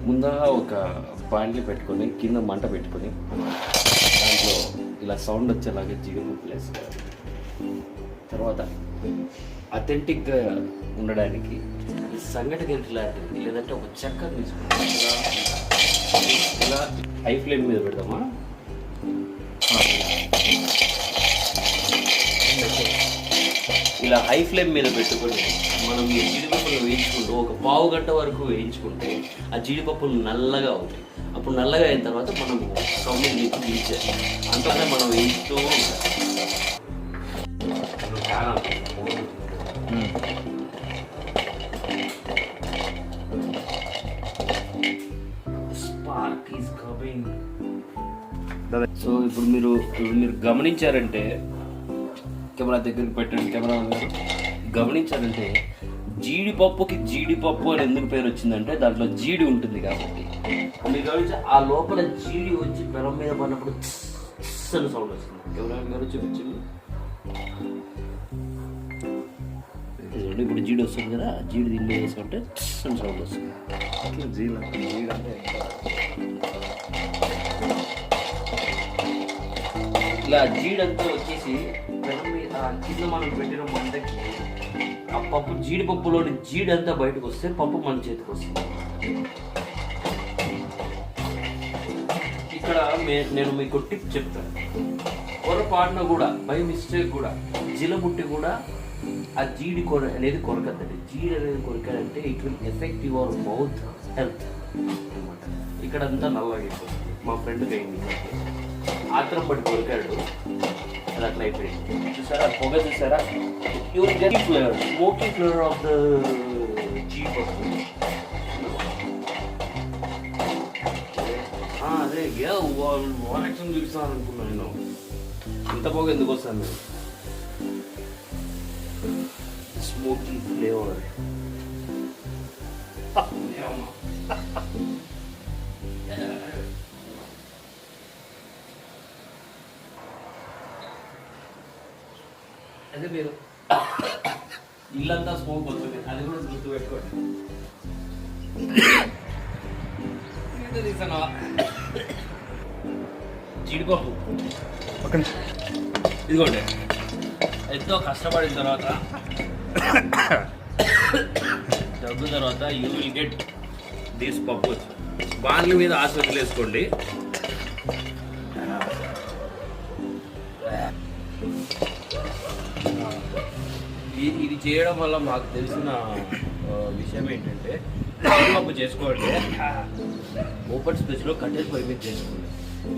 ముందుగా ఒక బాండ్లీ పెట్టుకొని కింద మంట పెట్టుకొని దాంట్లో ఇలా సౌండ్ వచ్చేలాగా జీడిపప్పులు వేసుకోవాలి. తర్వాత అథెంటిక్గా ఉండడానికి సంగటి గంటి లాంటిది లేదంటే ఒక చెక్క తీసుకుంటాం. ఇలా హై ఫ్లేమ్ మీద పెడదామా, ఇలా హై ఫ్లేమ్ మీద పెట్టుకొని మనం ఈ జీడిపప్పులు వేయించుకుంటూ ఒక పావు గంట వరకు వేయించుకుంటే ఆ జీడిపప్పులు నల్లగా అవుతాయి. అప్పుడు నల్లగా అయిన తర్వాత మనం స్టవ్ మీద తీసేయాలి. అంతనే మనం వేయిస్తూ సో ఇప్పుడు మీరు గమనించారంటే, కెమెరా దగ్గరికి పెట్టండి, కెమెరా ఉన్నారు, గమనించారంటే జీడిపప్పుకి జీడిపప్పు అని ఎందుకు పేరు వచ్చిందంటే దాంట్లో జీడి ఉంటుంది కాబట్టి. మీరు గమనించి ఆ లోపల జీడి వచ్చి పెనం మీద పడినప్పుడు అని సౌండ్ వస్తుంది. కెమెరా గారు చూపించండి. ఇప్పుడు జీడి వస్తుంది కదా, జీడి దీన్ని వేసుకుంటే అని సౌండ్ వస్తుంది. ఇలా జీడంతా వచ్చేసి పెనం మీద కింద మనం పెట్టిన మంటకి ఆ పప్పు జీడిపప్పులోని జీడంతా బయటకు వస్తే పప్పు మన చేతికి వస్తుంది. ఇక్కడ నేను మీకు టిప్ చెప్తాను. పొరపాటున కూడా బై మిస్టేక్ కూడా జిలబుట్టి కూడా ఆ జీడి అనేది కొరకద్దండి. జీడి అనేది కొరకాలంటే it will affect your mouth health అనమాట. ఇక్కడ అంతా నల్లగైపోతుంది. మా ఫ్రెండ్కి అయింది, ఆత్రం పడి కొరికాడు, అది అట్లా అయిపోయింది. చూసారా పొగ, చూసారా? You will get flavour, smoky flavour of the జీడిపప్పు. అదే వారక్షం చూపిస్తాను అనుకున్నాను నేను. ఇంత పొగ ఎందుకు వస్తాను నేను? Smoky flavour. అదే మీరు ఇల్లంతా స్మోక్ వస్తుంది, అది కూడా గుర్తు పెట్టుకోండి. జీడిపప్పు ఇదిగోండి, ఎంతో కష్టపడిన తర్వాత దగ్గు తర్వాత యూ విల్ గెట్ దీస్ పప్పు. బాన్ల మీద ఆసుపత్రులు వేసుకోండి. ఇది చేయడం వల్ల మాకు తెలిసిన విషయం ఏంటంటే, పప్పు చేసుకోండి ఓపెన్ స్పేస్లో కట్టెల పొయ్యి మీద చేసుకోండి.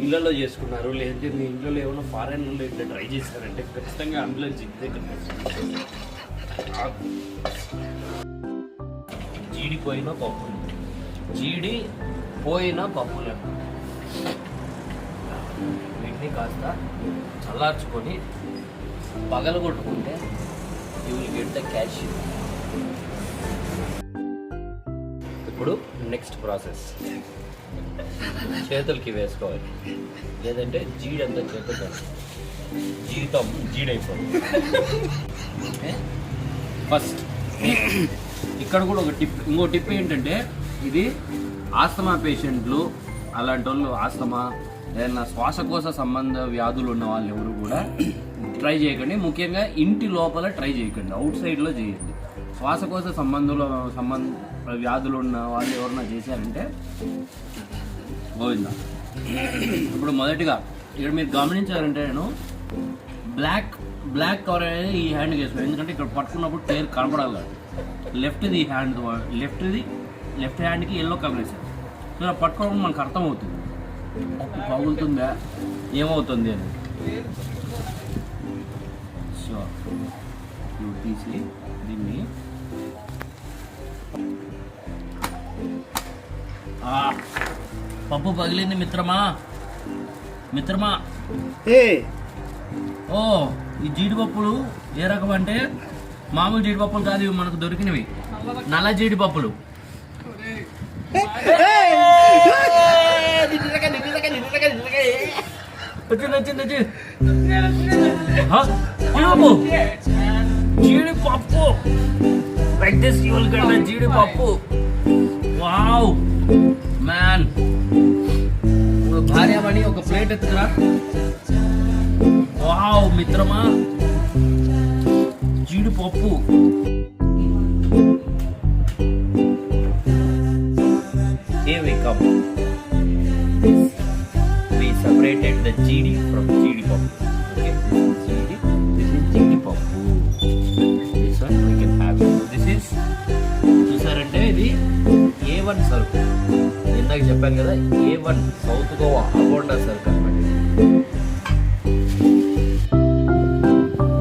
ఇళ్లలో చేసుకున్నారు, లేదంటే మీ ఇంట్లో ఏమైనా ఫారెన్లో ఇట్లా ట్రై చేశారంటే ఖచ్చితంగా అందులో జిగ్దే కనిపిస్తుంది. జీడి పోయిన పప్పులు, జీడి పోయిన పప్పులు వీటిని కాస్త చల్లార్చుకొని పగలగొట్టుకుంటే you will get the calcium. ఇప్పుడు నెక్స్ట్ ప్రాసెస్, చేతులకి వేసుకోవాలి, లేదంటే జీడంతా చేతులు జీవితం జీడైపోతుంది. ఫస్ట్ ఇక్కడ కూడా ఒక టిప్, ఇంకో టిప్ ఏంటంటే, ఇది ఆస్తమా పేషెంట్లు అలాంటి వాళ్ళు, ఆస్తమా ఏదైనా శ్వాసకోశ సంబంధ వ్యాధులు ఉన్న వాళ్ళు ఎవరు కూడా ట్రై చేయకండి. ముఖ్యంగా ఇంటి లోపల ట్రై చేయకండి, అవుట్ సైడ్లో చేయండి. శ్వాసకోశ సంబంధ వ్యాధులు ఉన్న వాళ్ళు ఎవరన్నా చేశారంటే గోవిందా. ఇప్పుడు మొదటిగా ఇక్కడ మీరు గమనించారంటే, నేను బ్లాక్ కవర్ అనేది ఈ హ్యాండ్కి వేసుకోవాలి, ఎందుకంటే ఇక్కడ పట్టుకున్నప్పుడు టైర్ కనపడాలి. లెఫ్ట్ హ్యాండ్కి ఎల్లో కలర్ వేసాను. సో పట్టుకోవడం మనకు అర్థమవుతుంది పగులుతుందా ఏమవుతుంది అని. సో నువ్వు తీసి దీన్ని పప్పు పగిలింది మిత్రమా. ఓ ఈ జీడిపప్పులు ఏ రకం అంటే మామూలు జీడిపప్పులు కాదు, ఇవి మనకు దొరికినవి నల్ల జీడిపప్పులు. జీడిపప్పు జీడిపప్పు వావ్, ప్లేట్ ఎత్తుకురా. వావ్ మిత్రమా, జీడిపప్పు. Here we come. We separated the GD from జీడిపప్పు. Okay, GD. This is జీడిపప్పు. This one we can have it. This is, చూసారంటే ఇది A1 సరుకు. ఇందాక చెప్పాను కదా, A1 సౌత్ గోవా అబోండా సరుకు అనమాట.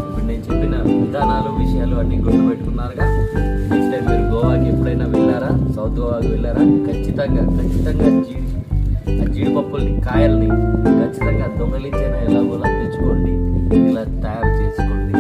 ఇప్పుడు నేను చెప్పిన విధానాలు, విషయాలు అన్నీ గుర్తుపెట్టుకున్నారుగా. నెక్స్ట్ టైం మీరు గోవాకి ఎప్పుడైనా వెళ్ళారా, సౌత్ గోవాకి వెళ్ళారా, ఖచ్చితంగా ఆ జీడిపప్పుల్ని, కాయల్ని ఖచ్చితంగా దొంగలించైనా ఎలాగోలా తెచ్చుకోండి, ఇలా తయారు చేసుకోండి.